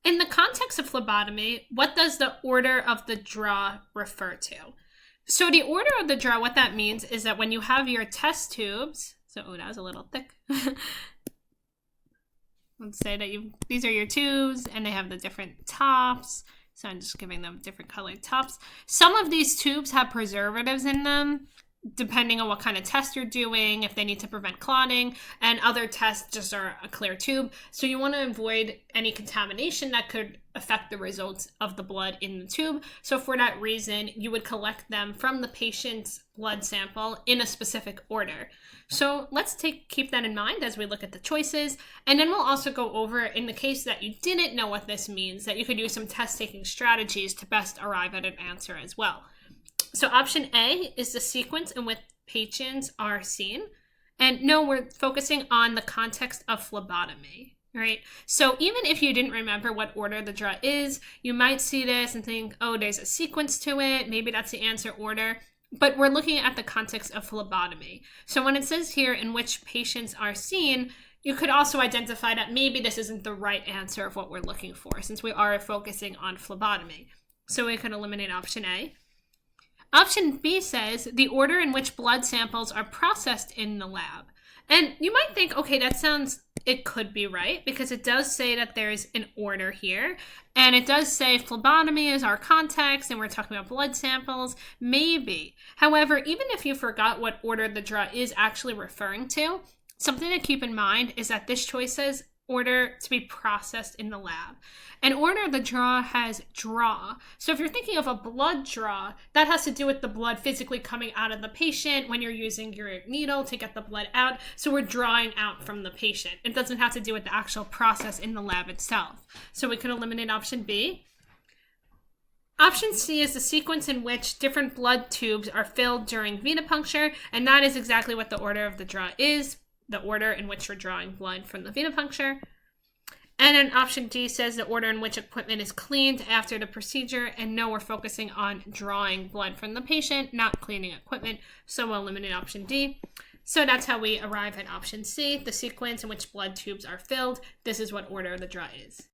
In the context of phlebotomy, what does the order of the draw refer to? So the order of the draw, what that means is that when you have your test tubes, so that was a little thick. Let's say that these are your tubes and they have the different tops. So I'm just giving them different colored tops. Some of these tubes have preservatives in them, depending on what kind of test you're doing, if they need to prevent clotting, and other tests just are a clear tube. So you want to avoid any contamination that could affect the results of the blood in the tube. So for that reason, you would collect them from the patient's blood sample in a specific order. So let's keep that in mind as we look at the choices. And then we'll also go over, in the case that you didn't know what this means, that you could use some test-taking strategies to best arrive at an answer as well. So option A is the sequence in which patients are seen. And no, we're focusing on the context of phlebotomy, right? So even if you didn't remember what order the draw is, you might see this and think, oh, there's a sequence to it. Maybe that's the answer order. But we're looking at the context of phlebotomy. So when it says here in which patients are seen, you could also identify that maybe this isn't the right answer of what we're looking for, since we are focusing on phlebotomy. So we could eliminate option A. Option B says the order in which blood samples are processed in the lab. And you might think, okay, it could be right, because it does say that there's an order here. And it does say phlebotomy is our context, and we're talking about blood samples. Maybe. However, even if you forgot what order the draw is actually referring to, something to keep in mind is that this choice says order to be processed in the lab. And order of the draw has draw. So if you're thinking of a blood draw, that has to do with the blood physically coming out of the patient when you're using your needle to get the blood out. So we're drawing out from the patient. It doesn't have to do with the actual process in the lab itself. So we can eliminate option B. Option C is the sequence in which different blood tubes are filled during venipuncture, and that is exactly what the order of the draw is, the order in which we're drawing blood from the venipuncture. And then option D says the order in which equipment is cleaned after the procedure, and no, we're focusing on drawing blood from the patient, not cleaning equipment, so we'll eliminate option D. So that's how we arrive at option C, the sequence in which blood tubes are filled. This is what order the draw is.